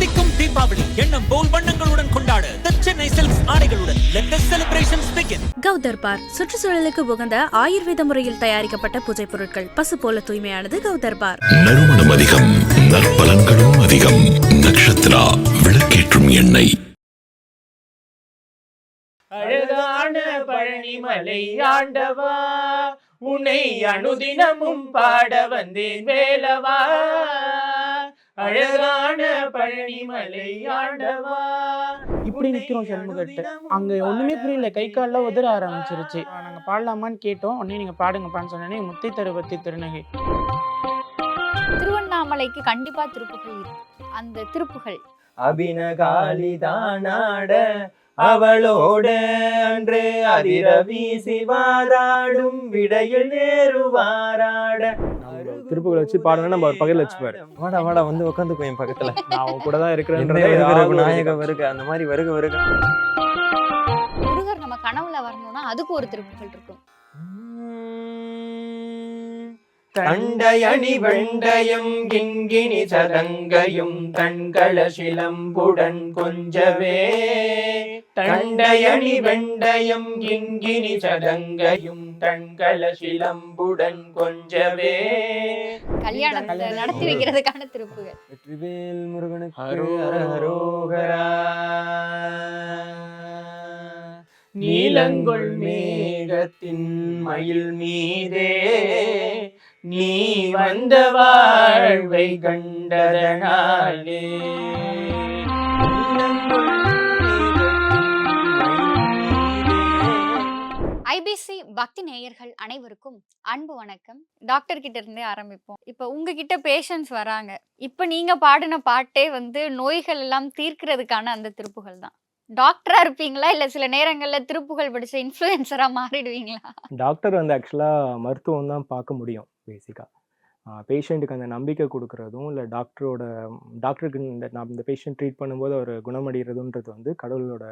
தித்திக்கும் தீபாவளி எண்ணம் போல் வண்ணங்களுடன் கொண்டாட The Chennai Silks ஆடைகளுடன் let the celebrations begin. கௌதர்பார் சுற்றுச்சூழலுக்கு உகந்த ஆயுர்வேத முறையில் தயாரிக்கப்பட்ட பூஜை பொருட்கள். பசு போல தூய்மையானது கௌதர்பார். நறுமணம் அதிகம், நற்பலன்களும் அதிகம். நக்ஷத்ரா விளக்கேற்றும் எண்ணெய். அழகான பழனிமலை ஆண்டவா, உன்னை அனுதினமும் பாட வந்தேன் வேலவா. அழகான பழனிமலை ஆண்டவா. இப்படி நிக்கிறோம் சண்முகத்தை. அங்க ஒண்ணுமே புரியல, கை காலில் உதற ஆரம்பிச்சிருச்சு. நாங்க பாடலாமான்னு கேட்டோம். உடனே நீங்க பாடுங்கப்பான்னு சொன்னே. முத்தை தருவத்தி திருநகை. திருவண்ணாமலைக்கு கண்டிப்பா திருப்புகள் இருக்கு. அந்த திருப்புகள் அபினகாலி தானாட அவளோட அன்று அதிர வீசி வாராடும் விடையில் நேருவாராட. திருப்புகளை வச்சு பாடணும். நம்ம ஒரு பக்கத்துல வச்சுப்பாரு. வாடா வாடா வந்து உட்காந்து போய் பக்கத்துல. நான் கூட தான் இருக்கிறேன். நாயக வருக அந்த மாதிரி வருக வருக. முருகர் நம்ம கனவுல வரணும்னா அதுக்கு ஒரு திருப்புகள் இருக்கும். தண்டயணி வெண்டயம் கிங்கினி சதங்கையும் தண்கள சிலம்புடன் கொஞ்சவே. தண்டயணி வெண்டயம் கிங்கினி சதங்கையும் தண்கள சிலம்புடன் கொஞ்சவே. கல்யாணத்தை நடத்தி வைக்கிறதுக்கான திருப்புகள். வெற்றிவேல் முருகனுக்கு அரோகரா. நீலங்கொள் மேகத்தின் மயில் மீதே நீ வந்த வாழ்வை கண்டதனாலே. ஐபிசி பக்தி நேயர்கள் அனைவருக்கும் அன்பு வணக்கம். டாக்டர் கிட்ட இருந்தே ஆரம்பிப்போம். இப்ப உங்ககிட்ட பேஷண்ட்ஸ் வராங்க. இப்ப நீங்க பாடின பாட்டே நோய்கள் எல்லாம் தீர்க்கிறதுக்கான அந்த திருப்புகள் தான். டாக்டரா இருப்பீங்களா இல்ல சில நேரங்கள்ல திருப்புகள் படிச்ச இன்ஃப்ளூயன்சரா மாறிடுவீங்களா? டாக்டர் ஆக்சுவலா மருத்துவம் தான் பார்க்க முடியும். பேசிக்கா பேஷண்ட்டுக்கு அந்த நம்பிக்கை கொடுக்கறதும் இல்லை டாக்டருக்கு இந்த பேஷண்ட் ட்ரீட் பண்ணும்போது அவர் குணமடைகிறதுன்றது கடவுளோட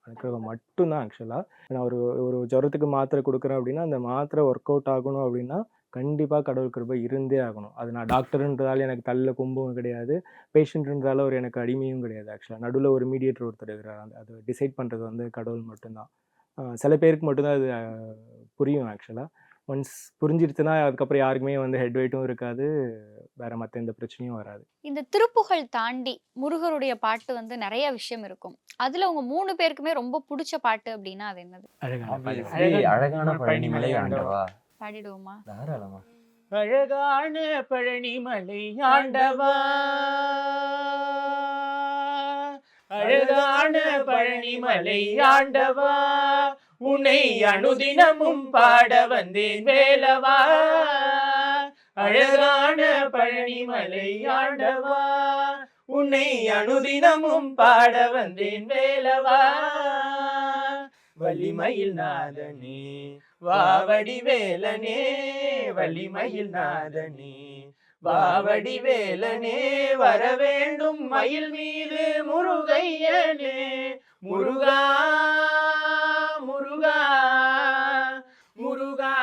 அனுகிரகம் மட்டும்தான். ஆக்சுவலாக நான் ஒரு ஜுரத்துக்கு மாத்திரை கொடுக்குறேன் அப்படின்னா அந்த மாத்திரை ஒர்க் அவுட் ஆகணும் அப்படின்னா கண்டிப்பாக கடவுள் கிருபை இருந்தே ஆகணும். அது நான் டாக்டர்ன்றதால எனக்கு தள்ள கொம்பும் கிடையாது, பேஷண்ட்ன்றதால ஒரு எனக்கு அடிமையும் கிடையாது. ஆக்சுவலாக நடுவில் ஒரு மீடியேட்டர் ஒருத்தர் இருக்கிறார். அது டிசைட் பண்ணுறது கடவுள் மட்டும்தான். சில பேருக்கு மட்டும்தான் அது புரியும். ஆக்சுவலாக ஒன்ஸ் புரிஞ்சிருச்சுன்னா அதுக்கப்புறம் யாருக்குமே ஹெட் வெயிட்டும் இருக்காது, வேற மற்ற எந்த பிரச்சனையும் வராது. இந்த திருப்புகள் தாண்டி முருகருடைய பாட்டு நிறைய விஷயம் இருக்கும். அதுல உங்க 3 பேருக்குமே ரொம்ப பிடிச்ச பாட்டு அப்படின்னா அது என்னது? அழகான பழனிமலை ஆண்டவா. பாடிடுவோமா? தாராளமா. அழகான பழனிமலை ஆண்டவா, அழகான பழனிமலை ஆண்டவா, உன்னை அனுதினமும் பாட வந்தேன் வேலவா. அழகான பழனிமலை ஆண்டவா, உன்னை அனுதினமும் பாட வந்தேன் வேலவா. வள்ளிமயில் நாதனே வாவடி வேலனே, வள்ளிமயில் நாதனே வாவடி வேலனே, வர வேண்டும் மயில் மீது முருகையனே. முருகா முருகா முருகா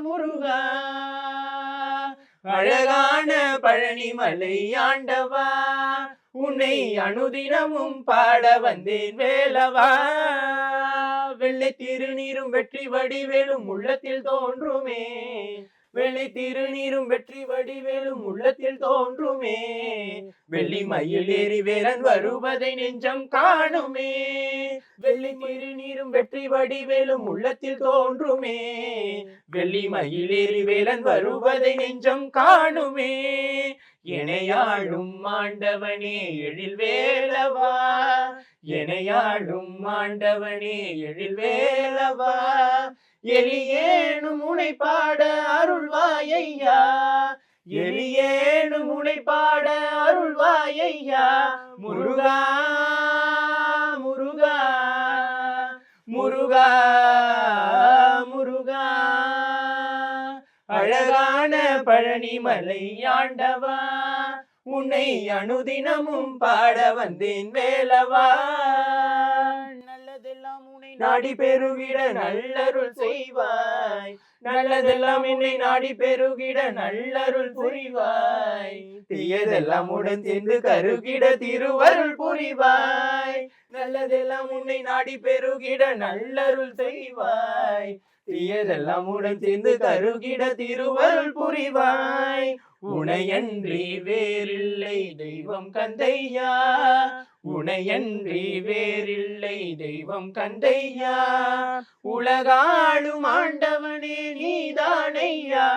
முருகா. அழகான பழனிமலை ஆண்டவா, உன்னை அனுதினமும் பாட வந்தேன் வேலவா. வெள்ளை திருநீரும் வெற்றி வடிவேலும் உள்ளத்தில் தோன்றுமே, வெள்ளை திருநீரும் வெற்றி வடிவேலும் உள்ளத்தில் தோன்றுமே. வெள்ளி மயில் ஏறி வேலன் வருவதை நெஞ்சம் காணுமே, வெள்ளி திருநீரும் வெற்றி வடிவேலும் உள்ளத்தில் தோன்றுமே. வெள்ளி மயில் ஏறி வேலன் வருவதை நெஞ்சம் காணுமே. எனையாளும் ஆண்டவனே எழில் வேலவா, எனையாளும் ஆண்டவனே எழில் வேலவா. எலியேனும் உனை பாட அருள்வாயையா, எலியேனும் உனை பாட அருள்வாயையா. முருகா முருகா முருகா முருகா. அழகான பழனிமலை ஆண்டவா, உன்னை அனுதினமும் பாட வந்தேன் வேலவா. நல்லதெல்லாம் உன்னை நாடி பெருகிட நல்லருள் செய்வாய். நல்லதெல்லாம் உன்னை நாடி பெருகிட நல்லருள் புரிவாய். தீயதெல்லாம் உடன் சேர்ந்து கருகிட திருவருள் புரிவாய். நல்லதெல்லாம் உன்னை நாடி பெருகிட நல்லருள் செய்வாய். தீயதெல்லாம் உடன் சேர்ந்து கருகிட திருவருள் புரிவாய். உனையன்றி வேறில்லை தெய்வம் கந்தையா, உனையன்றி வேறில்லை தெய்வம் கந்தையா. உலகாளும் ஆண்டவனே நீதானையா,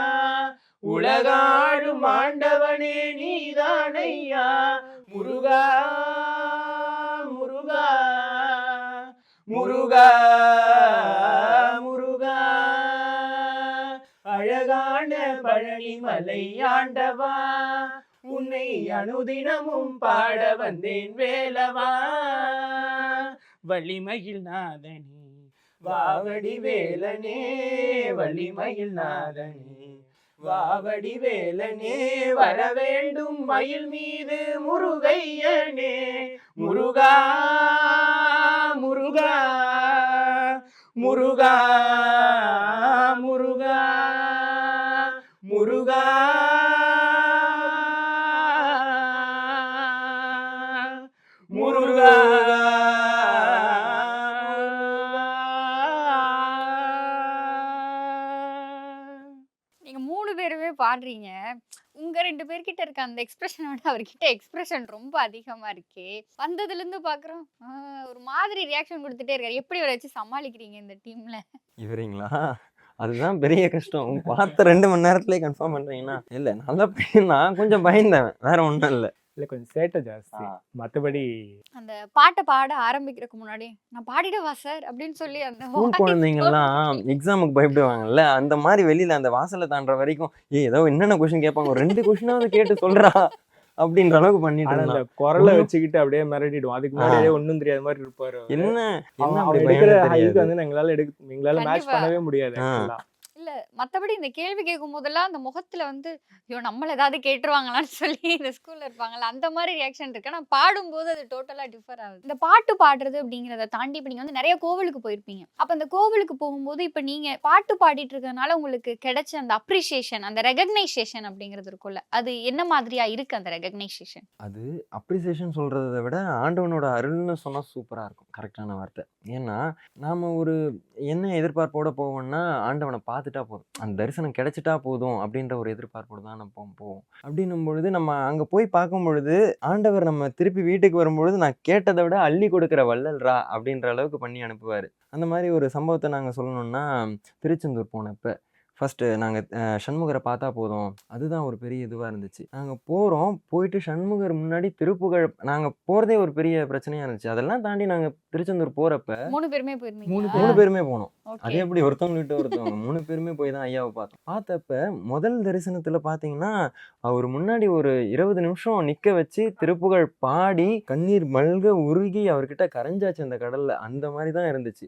உலகாளும் ஆண்டவனே நீதானையா. முருகா முருகா முருகா முருகா. அழகான பழனி மலை ஆண்டவா, உன்னை அனுதினமும் பாட வந்தேன் வேலவா. வள்ளிமயில் நாதனே வாவடி வேலனே, வள்ளிமயில் நாதனே வாவடி வேலனே. வர வேண்டும் மயில் மீது முருகையனே. முருகா முருகா முருகா முருகா முருகா முருகா. நீங்க 3 பேருமே பாடுறீங்க. உங்க 2 பேர்கிட்ட இருக்க அந்த எக்ஸ்பிரஷனை விட அவர்கிட்ட எக்ஸ்பிரஷன் ரொம்ப அதிகமா இருக்கே. வந்ததுல இருந்து பாக்குறோம் ஒரு மாதிரி ரியாக்ஷன் கொடுத்துட்டே இருக்காரு. எப்படி இவரை வச்சு சமாளிக்கிறீங்க இந்த டீம்ல? இவருங்களா, அதுதான் பெரிய கஷ்டம். பார்த்த 2 மணி நேரத்துலயே கன்ஃபார்ம் பண்றீங்கன்னா, இல்ல நல்ல பையன். நான் கொஞ்சம் பயந்தேன், வேற ஒண்ணும் இல்ல. இல்லை கொஞ்சம் சேட்டை ஜாஸ்தி, மற்றபடி அந்த பாட்டை பாட ஆரம்பிக்கிறதுக்கு முன்னாடி நான் பாடிடவா சார் அப்படின்னு சொல்லி அந்த ஸ்கூல் குழந்தைங்கள்லாம் எக்ஸாமுக்கு பயப்படுவாங்கல்ல, அந்த மாதிரி வெளியில அந்த வாசலை தாண்டுற வரைக்கும் ஏதோ என்னென்ன கொஸ்டின் கேட்பாங்க, ஒரு 2 கொஸ்டினாவது கேட்டு சொல்றா அப்படின்ற அளவுக்கு பண்ணிட்டு ஆனா அந்த இருந்தான். குரலை வச்சுக்கிட்டு அப்படியே மிரட்டிடுவோம். அதுக்கு முன்னாடியே ஒண்ணும் தெரியாத மாதிரி இருப்பாரு அவரு. என்ன என்ன அவன் அப்படி எடுக்கிற பயம்னு ஹைக்கு தெரியாது. வந்து எங்களால மேட்ச் கண்டிப்பா. பண்ணவே முடியாது ஆ. actually. இல்ல மத்தபடி இந்த கேள்வி கேட்கும் போதெல்லாம் அந்த முகத்துல வந்து ஐயோ நம்மள ஏதாவது கேட்டுருவாங்களான்னு சொல்லி இந்த ஸ்கூல்ல இருப்பாங்கல்ல அந்த மாதிரி ரியாக்ஷன் இருக்கு. ஆனா பாடும்போது அது டோட்டலா டிஃபர் ஆகுது. இந்த பாட்டு பாடுறது அப்படிங்கறத தாண்டி இப்ப நீங்க வந்து நிறைய கோவிலுக்கு போயிருப்பீங்க. அப்ப அந்த கோவிலுக்கு போகும்போது இப்ப நீங்க பாட்டு பாடிட்டு இருக்கறதுனால உங்களுக்கு கிடைச்ச அந்த அப்ரிசியேஷன், அந்த ரெகக்னைசேஷன் அப்படிங்கிறது இருக்கும்ல, அது என்ன மாதிரியா இருக்கு அந்த ரெகக்னைசேஷன்? அது அப்ரிசியேஷன் சொல்றதை விட ஆண்டவனோட அருள்னு சொன்னா சூப்பரா இருக்கும், கரெக்டான வார்த்தை. ஏன்னா நாம ஒரு என்ன எதிர்பார்ப்போட போவோம்னா, ஆண்டவனை பார்த்துட்டா போதும், அந்த தரிசனம் கிடைச்சிட்டா போதும் அப்படின்ற ஒரு எதிர்பார்ப்போடு தான் நம்ம போவோம். அப்படின்னும் பொழுது நம்ம அங்க போய் பார்க்கும் பொழுது ஆண்டவர் நம்ம திருப்பி வீட்டுக்கு வரும்பொழுது நான் கேட்டதை விட அள்ளி கொடுக்குற வள்ளல்ரா அப்படின்ற அளவுக்கு பண்ணி அனுப்புவார். அந்த மாதிரி ஒரு சம்பவத்தை நாங்கள் சொல்லணும்னா, திருச்செந்தூர் போனப்ப ஃபர்ஸ்ட்டு நாங்கள் சண்முகரை பார்த்தா போதும், அதுதான் ஒரு பெரிய இதுவாக இருந்துச்சு. நாங்கள் போகிறோம், போயிட்டு சண்முகர் முன்னாடி திருப்புகழ் நாங்கள் போகிறதே ஒரு பெரிய பிரச்சனையாக இருந்துச்சு. அதெல்லாம் தாண்டி நாங்கள் திருச்செந்தூர் போகிறப்ப 3 பேருமே போயிருந்தீங்க. 3 பேருமே போனோம். ஓகே. அது எப்படி ஒருத்தவங்க விட்டு ஒருத்தவங்க 3 பேருமே போய் தான் ஐயாவை பார்த்தோம். பார்த்தப்ப முதல் தரிசனத்தில் பார்த்தீங்கன்னா, அவர் முன்னாடி ஒரு 20 நிமிஷம் நிற்க வச்சு திருப்புகழ் பாடி கண்ணீர் மல்க உருகி அவர்கிட்ட கரைஞ்சாச்சு அந்த கடலில். அந்த மாதிரி தான் இருந்துச்சு.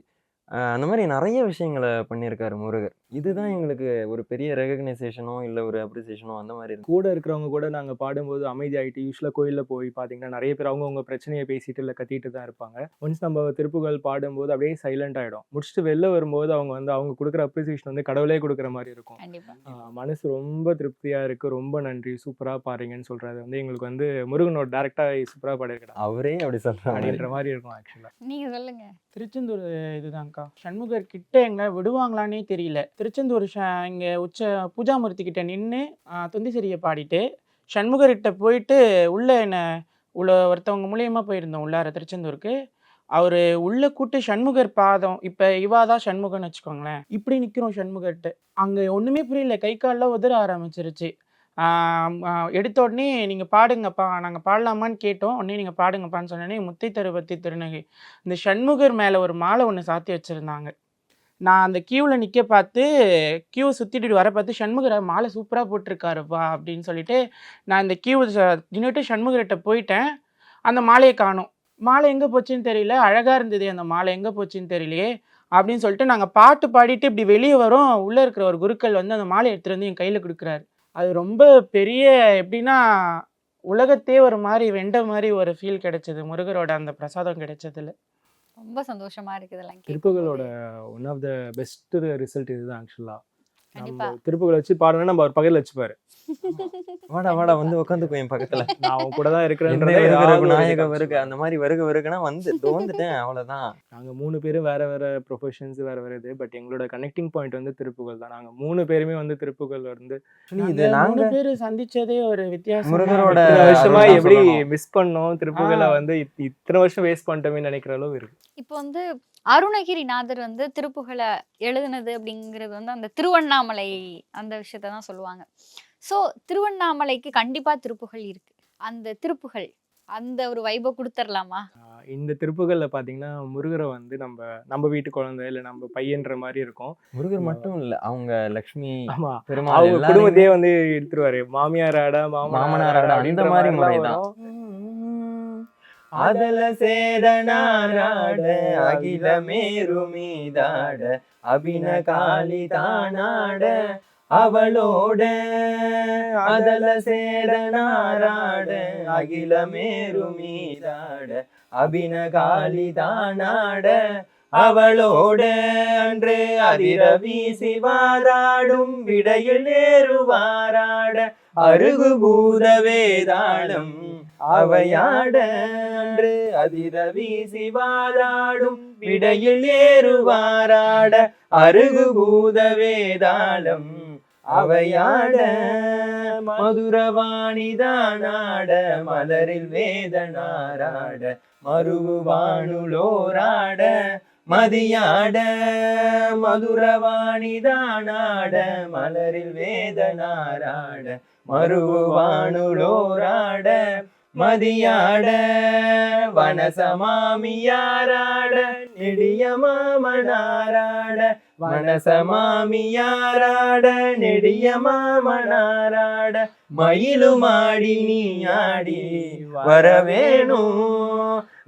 அந்த மாதிரி நிறைய விஷயங்களை பண்ணியிருக்காரு முருகர். இதுதான் எங்களுக்கு ஒரு பெரிய ரெகக்னைசேஷனோ இல்லை ஒரு அப்ரிசியேஷனோ அந்த மாதிரி இருக்கு. கூட இருக்கிறவங்க கூட நாங்கள் பாடும்போது அமைதியாயிட்டு, யூஸ்வலாக கோயிலில் போய் பார்த்தீங்கன்னா நிறைய பேர் அவங்கவுங்க பிரச்சனையை பேசிட்டு இல்லை கத்திட்டு தான் இருப்பாங்க. ஒன்ஸ் நம்ம திருப்புகழ் பாடும்போது அப்படியே சைலண்ட் ஆகிடும். முடிச்சுட்டு வெளில வரும்போது அவங்க வந்து அவங்க கொடுக்குற அப்ரிசியேஷன் வந்து கடவுளே கொடுக்குற மாதிரி இருக்கும். கண்டிப்பா. மனசு ரொம்ப திருப்தியாக இருக்குது. ரொம்ப நன்றி, சூப்பராக பாடுறீங்கன்னு சொல்கிறது வந்து எங்களுக்கு வந்து முருகனோட டேரெக்டாக சூப்பராக பாடிருக்கா அவரே அப்படி சொல்றாரு. அப்படின்ற மாதிரி இருக்கும் ஆக்சுவலாக. நீங்க சொல்லுங்க. திருச்செந்தூர் இதுதான்க்கா. சண்முகர் கிட்ட எங்க விடுவாங்களான்னே தெரியல. திருச்செந்தூர் இங்க உச்ச பூஜாமூர்த்தி கிட்ட நின்று தொந்திசரியை பாடிட்டு சண்முகர்கிட்ட போயிட்டு உள்ள ஒருத்தவங்க மூலியமா போயிருந்தோம் உள்ளார திருச்செந்தூருக்கு. அவரு உள்ள கூட்டு சண்முகர் பாதம், இப்ப இவாதான் சண்முகன்னு வச்சுக்கோங்களேன், இப்படி நிக்கிறோம் சண்முகர்கிட்ட. அங்க ஒண்ணுமே புரியல, கை கால்லாம் உதற ஆரம்பிச்சிருச்சு. எடுத்த உடனே நீங்க பாடுங்கப்பா, நாங்க பாடலாமான்னு கேட்டோம். உடனே நீங்க பாடுங்கப்பான்னு சொன்னோடனே முத்தை தருபத்தி திருநகை இந்த சண்முகர் மேல ஒரு மாலை ஒன்று சாத்தி வச்சிருந்தாங்க. நான் அந்த கியூவில் நிற்க பார்த்து கியூவை சுற்றிட்டு வர பார்த்து சண்முகரை மாலை சூப்பராக போட்டிருக்காருப்பா அப்படின்னு சொல்லிட்டு நான் இந்த கியூ நின்றுட்டு சண்முகர்கிட்ட போயிட்டேன். அந்த மாலையை காணோம். மாலை எங்கே போச்சுன்னு தெரியல, அழகாக இருந்தது, அந்த மாலை எங்கே போச்சுன்னு தெரியலையே அப்படின்னு சொல்லிட்டு நாங்கள் பாட்டு பாடிட்டு இப்படி வெளியே வரோம். உள்ளே இருக்கிற ஒரு குருக்கள் வந்து அந்த மாலை எடுத்துகிட்டு வந்து என் கையில் கொடுக்குறாரு. அது ரொம்ப பெரிய எப்படின்னா உலகத்தே ஒரு மாதிரி வெண்ட மாதிரி ஒரு ஃபீல் கிடைச்சது முருகரோட அந்த பிரசாதம் கிடைச்சதுல. ரொம்ப சந்தோஷமா இருக்குது இதெல்லாம் திருப்புகளோட கேட்கும்போது. One of the best result இதுதான் ஆக்சுவலா. கண்டிப்பா. நம்ம திருப்புகள் வச்சு பாடணும்னா நம்ம அவர் பக்கத்துல வச்சுப்பாரு. வாடா வாடா வந்து உட்காந்துக்கோ என் பக்கத்துல. நான் அவன் கூட தான் என்ன இருக்கிறேன்றதை வருகிற ஏதாவது ஒரு இது விநாயக வருக காமிச்சிருவாரு. அந்த மாதிரி வருக வருகனா வந்துட்டேன் அவ்வளவுதான். நாங்க 3 பேரும் வேற வேற ப்ரொஃபஷன்ஸ் வேற வேற இது. பட் எங்களோட கனெக்டிங் பாயிண்ட் வந்து திருப்புகள் தான். நாங்க 3 பேருமே வந்து திருப்புகள் வந்து Actually இது நாங்க நாங்க 3 பேரு சந்திச்சதே ஒரு வித்தியாசமா முருகரோட இருக்கு. இத்தனை வருஷமா அருள் தான் எப்படி சொல்லணும். மிஸ் பண்ணோம் திருப்புகளை ஆ. வந்து இத்தனை வருஷம் வேஸ்ட் பண்ணிட்டோமே நினைக்கிற அளவு இருக்கு. இப்போ வந்து அருணகிரிநாதர் வந்து திருப்புகழை எழுதுனது அப்படிங்கிறது வந்து அந்த திருவண்ணாமலை அந்த விஷயத்த தான் சொல்லுவாங்க. ஸோ திருவண்ணாமலைக்கு கண்டிப்பா திருப்புகழ் இருக்கு. அந்த திருப்புகழ் அந்த ஒரு வைபை கொடுத்துடலாமா? இந்த திருப்புகள்ல பாத்தீங்கன்னா முருகரை வந்து நம்ம வீட்டு குழந்தை இல்ல நம்ம பையன்ற மாதிரி இருக்கும். முருகர் மட்டும் இல்ல அவங்க லக்ஷ்மி ஆமா, பெருமாள் அவங்க எல்லாரையுமே குடும்பத்தையே வந்து இழுத்துருவாரு. மாமியாராடா மாமனாராடா அப்படின்ற அந்த மாதிரி மாதிரிலாம் முறைதான். வரும். அதல சேதனாராட அகிலமேரு மீதாட அபின காளி தானாட அவளோட அதல சேதனாராட அகிலமேரு மீதாட அபின காளி தானாட அவளோட அன்று அதிர வீசி வாராடும் விடையில் நேருவாராட அருகு பூத வேதாளம் அவையாட அன்று அதிர வீசி வாராடும் விடையில் ஏறுவாராட அருகு பூத வேதாளம் அவையாட மதுரவாணிதானாட மலரில் வேதனாராட மருவு வானுலோராட மதியாட மதுரவாணிதானாட மலரில் வேதனாராட மருவு வானுலோராட மதியாட வனசமாமியாராட நெடிய மாமனாராட வனசமாமியாராட நெடிய மாமனாராட மயிலுமாடி நீ ஆடி வரவேணும்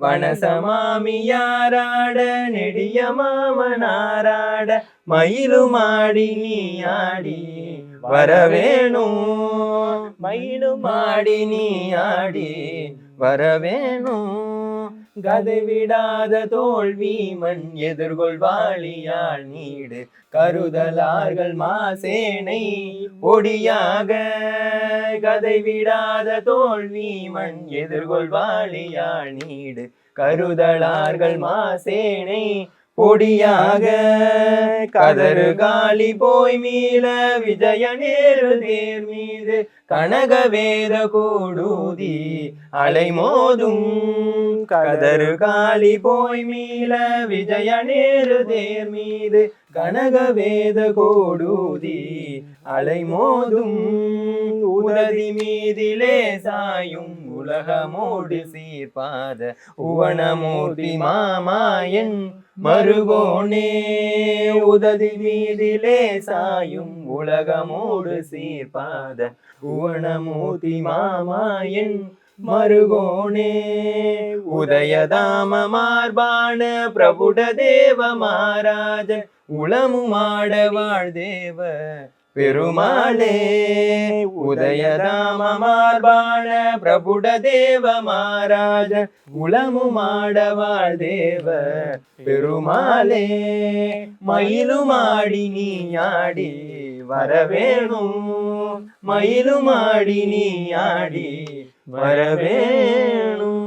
வனசமாமியாராட நெடிய மாமனாராட மயிலுமாடி நீ ஆடி வரவேணும் மயிலுமாடி நீ ஆடி வரவேணும் கதை விடாத தோல்வி மண் எதிர்கொள்வாளியாள் நீடு கருதலார்கள் மாசேனை பொடியாக கதை விடாத தோல்வி மண் எதிர்கொள்வாளியாள் நீடு கருதலார்கள் மாசேனை பொடியாக கதறு காளி போய் மீள விஜய நேரு தேர் மீது கனகவேத கூடூதி அலைமோதும் கதறு காளி போய் மீள விஜய நேரு தேர் மீது கனகவேத கோடூதி அலைமோதும் உததி மீதிலே சாயும் உலகமோடு சீர்பாத உவனமூர்த்தி மாமாயன் மருகோனே உததி மீதிலே சாயும் உலகமோடு சீர்பாத உவனமூர்த்தி மாமாயன் மருகோனே உதயதாம மார்பான பிரபுட தேவ மாராஜன் உளமுமாட வாழ்தேவ பெருமாளே உதயதாம மார்பான பிரபுட தேவ மாராஜன் உளமுமாட வாழ்தேவ பெருமாளே மயிலுமாடி நீ ஆடி வரவேணும் மயிலுமாடி நீ ஆடி வரவேணும்.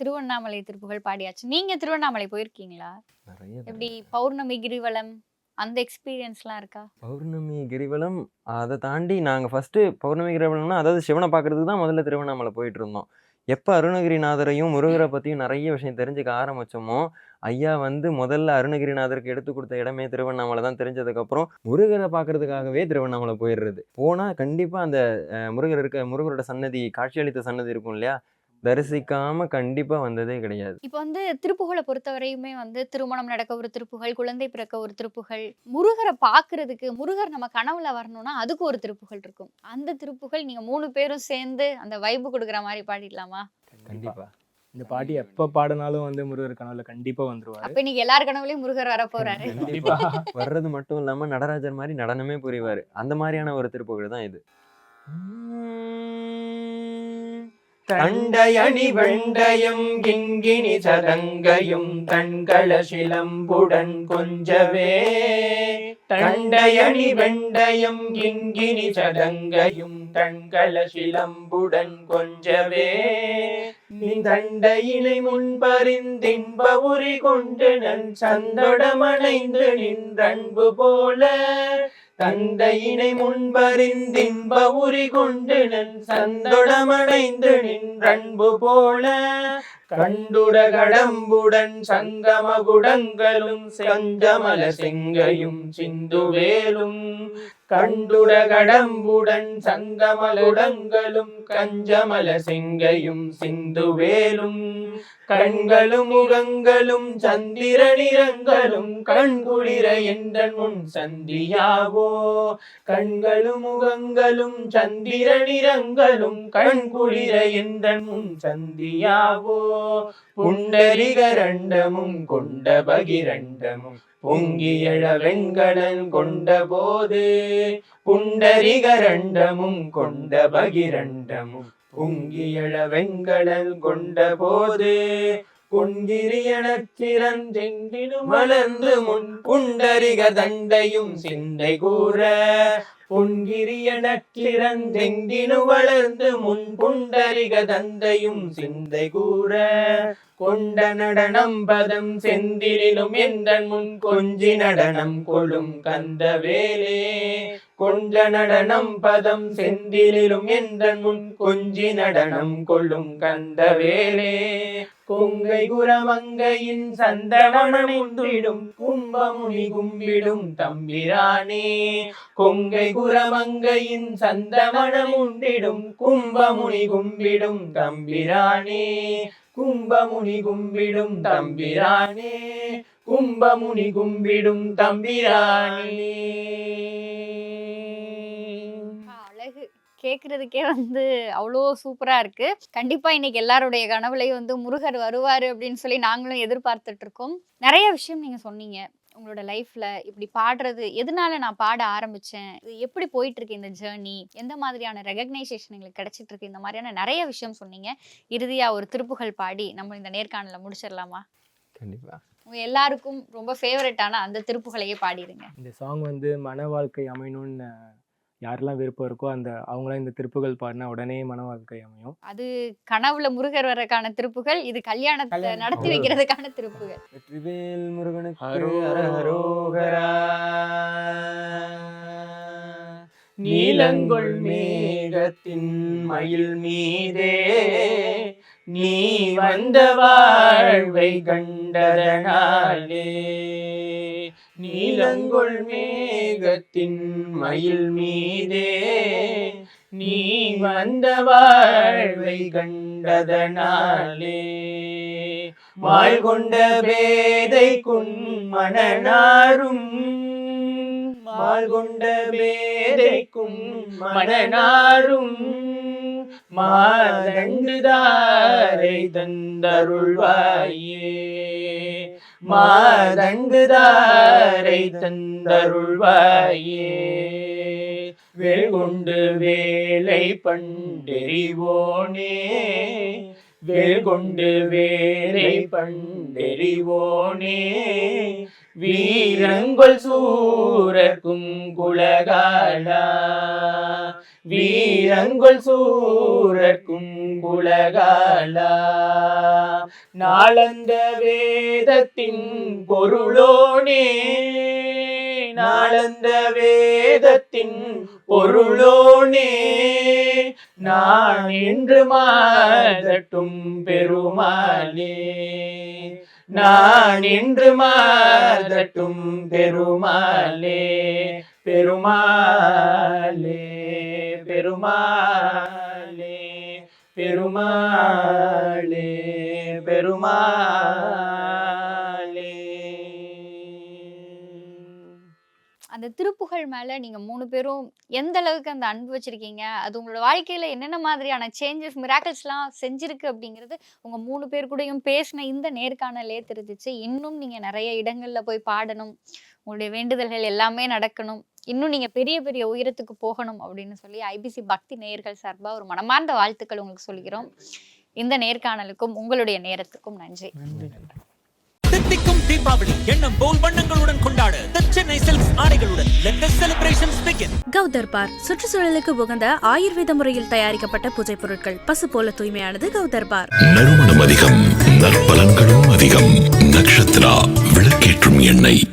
திருவண்ணாமலை திருப்புகழ் பாடியாச்சு. நீங்க திருவண்ணாமலை போயிருக்கீங்களா? நிறைய எப்படி பௌர்ணமி கிரிவலம் அந்த எக்ஸ்பீரியன்ஸ்லாம் இருக்கா? பௌர்ணமி கிரிவலம் அதை தாண்டி நாங்கள் ஃபஸ்ட்டு பௌர்ணமி கிரிவலம்னா அதாவது சிவனை பார்க்கறதுக்கு தான் முதல்ல திருவண்ணாமலை போயிட்டு இருந்தோம். எப்போ அருணகிரிநாதரையும் முருகரை பற்றியும் நிறைய விஷயம் தெரிஞ்சுக்க ஆரம்பித்தோமோ ஐயா வந்து முதல்ல அருணகிரிநாதருக்கு எடுத்து கொடுத்த இடமே திருவண்ணாமலை தான். தெரிஞ்சதுக்கப்புறம் முருகரை பார்க்கறதுக்காகவே திருவண்ணாமலை போயிடுறது. போனால் கண்டிப்பாக அந்த முருகரோட சன்னதி காட்சியளித்த சன்னதி இருக்கும் இல்லையா, தரிசிக்காம கண்டிப்பா வந்ததே கிடையாது. இப்போ வந்து திருப்புகழை பொறுத்தவரையுமே வந்து திருமணம் நடக்க ஒரு திருப்புகழ், குழந்தை பிறக்க ஒரு திருப்புகழ், முருகரை பார்க்கறதுக்கு முருகர் நம்ம கனவுல வரணும்னா அதுக்கு ஒரு திருப்புகழ் இருக்கும். அந்த திருப்புகழ் நீங்க 3 பேரும் சேர்ந்து அந்த வைபு கொடுக்குற மாதிரி பாடிடலாமா? கண்டிப்பா. இந்த பாட்டி எப்ப பாடினாலும் வந்து முருகர் கனவுல கண்டிப்பா வந்துருவாரு. அப்ப இன்னைக்கு எல்லார் கனவுலயும் முருகர் வர போறாரு. கண்டிப்பா வர்றது மட்டும் இல்லாம நடராஜர் மாதிரி நடனமே புரிவாரு. அந்த மாதிரியான ஒரு திருப்புகழ் தான் இது. தண்டையணி வெண்டயம் கிங்கினி சதங்கையும் தண்கள சிலம்புடன் கொஞ்சவே தண்டையணி வெண்டயம் கிங்கினி சதங்கையும் தண்கள சிலம்புடன் கொஞ்சவே நீ தண்டையினை முன்பறிந்தின்ப உரி கொண்டு நன் சந்தடமணைந்து நின்றன்பு போல தந்தையினை முன்பறிந்தின்ப உரி கொண்டு நன் சந்தொடமடைந்து நின்றன்பு போல கண்டுட கடம்புடன் சங்கமகுடங்களும் செஞ்சமல செங்கையும் சிந்துவேலும் கண்டுட கடம்புடன் சங்கமலுடங்களும் கஞ்சமல செங்கையும் சிந்துவேலும் கண்களும் முகங்களும் சந்திரனிரங்களும் கண்குளிர என்ற முன் சந்தியாவோ கண்களும் முகங்களும் சந்திரனிரங்களும் கண்குளிர என்ற முன் சந்தியாவோ புண்டரிகரண்டமும் கொண்ட பகிரண்டமும் பொங்கியழ வெண்கடன் கொண்ட போது புண்டரிகரண்டமும் கொண்ட பகிரண்டமும் பொங்கியழ வெண்கடல் கொண்ட போது பொன்கிரியனச்சிறந்தெங்கினும் மலர்ந்து முன் புண்டரிக தண்டையும் சிந்தை கூற பொன்கிரியனச்சிறந்தெங்கினு வளர்ந்து முன் புண்டரிக தந்தையும் சிந்தை கூற கொண்ட நடனம் பதம் செந்திலும் எந்தன் முன் கொஞ்சி நடனம் கொள்ளும் கந்தவேலே கொண்ட நடனம் பதம் செந்திலும் எந்தன் முன் கொஞ்சி நடனம் கொள்ளும் கந்தவேலே கொங்கை குரமங்கையின் சந்தனமணிந்திடும் கும்பமுனி கும்பிடும் தம்பிரானே கொங்கை குரமங்கையின் சந்தமணமுண்டிடும் கும்பமுனி கும்பிடும் தம்பிரானே கும்பமுனி கும்பிடும் தம்பிரானே கும்பமுனி கும்பிடும் தம்பிரானே. அழகு கேக்குறதுக்கே வந்து அவ்வளோ சூப்பரா இருக்கு. கண்டிப்பா இன்னைக்கு எல்லாருடைய கனவுலையும் வந்து முருகர் வருவாரு அப்படின்னு சொல்லி நாங்களும் எதிர்பார்த்துட்டு இருக்கோம். நிறைய விஷயம் நீங்க சொன்னீங்க. உங்களோட லைஃப்ல இப்படி பாடுறது எதனால நான் பாட ஆரம்பிச்சேன், இது எப்படி போயிட்டு இருக்கு இந்த ஜேர்னி, எந்த மாதிரியான ரெகக்னைசேஷன் எங்களுக்கு கிடைச்சிட்டு இருக்கு, இந்த மாதிரியான நிறைய விஷயம் சொன்னீங்க. இறுதியா ஒரு திருப்புகழ் பாடி நம்ம இந்த நேர்காணல முடிச்சிடலாமா? கண்டிப்பா. உங்க எல்லாருக்கும் ரொம்ப ஃபேவரட்டான அந்த திருப்புகளையே பாடிடுங்க. இந்த சாங் வந்து மன வாழ்க்கை அமையணும்னு யாரெல்லாம் விருப்பம் இருக்கோ அவங்களாம் இந்த திருப்புகள் பாடினா உடனே மன வாழ்க்கை அமையும். அது கனவுல முருகர் வர்றதுக்கான திருப்புகள், இது கல்யாணத்தை நடத்தி வைக்கிறதுக்கான திருப்புகள். வெற்றிவேல் முருகனுக்கு அரோகரா. நீலங்கொள் மேகத்தின் மயில் மீதே நீ வந்த வாழ்வை கண்டதனாலே நீலங்கொள் மேகத்தின் மயில் மீதே நீ வந்த வாழ்வை கண்டதனாலே மால் கொண்ட பேதைக்குன் மனநாரும் மால் கொண்ட பேதைக்கும் மனநாரும் மாதண்டுதாரை தந்தருள்வாயே மாதண்டுதாரை தந்தருள்வாயே வேல்கொண்டு வேலை பண்டெறிவோனே வேல்கொண்டு வேலை பண்டெறிவோனே வீரங்கொள் சூரர்க்கும் குலகாலா வீரங்கொள் சூரர்க்கும் குலகாலா நாளந்த வேதத்தின் பொருளோனே நாளந்த வேதத்தின் பொருளோனே நான் இன்று மாதட்டும் பெருமாளே நான் இன்று மாதட்டும் பெருமாளே பெருமாளே பெருமாளே பெருமாளே பெருமாளே. அந்த திருப்புகழ் மேல நீங்க 3 பேரும் எந்த அளவுக்கு அந்த அன்பு வச்சிருக்கீங்க, அது உங்களோட வாழ்க்கையில என்னென்ன மாதிரியான சேஞ்சஸ் மிராக்கிள்ஸ்லாம் செஞ்சிருக்கு அப்படிங்கிறது உங்க 3 பேர் கூடயும் பேசின இந்த நேர்காணலே தெரிஞ்சிச்சு. இன்னும் நீங்க நிறைய இடங்கள்ல போய் பாடணும், உங்களுடைய வேண்டுதல்கள் எல்லாமே நடக்கணும். இன்னும் நீங்க பெரிய பெரிய உயரத்துக்கு போகணும் அப்படின்னு சொல்லி ஐபிசி பக்தி நேயர்கள் சார்பா ஒரு மனமார்ந்த வாழ்த்துக்கள் உங்களுக்கு சொல்கிறோம். இந்த நேர்காணலுக்கும் உங்களுடைய நேரத்துக்கும் நன்றி. தித்திக்கும் தீபாவளி எண்ணம் போல் வண்ணங்களுடன் கொண்டாடு The Chennai Silks ஆடைகளுடன் Let the celebrations begin. கௌதர்பார் சுற்றுச்சூழலுக்கு உகந்த ஆயுர்வேத முறையில் தயாரிக்கப்பட்ட பூஜை பொருட்கள். பசு போல தூய்மையானது கௌதர்பார். நறுமணம் அதிகம், நற்பலன்களும் அதிகம். நக்ஷத்ரா விளக்கேற்றும் எண்ணெய்.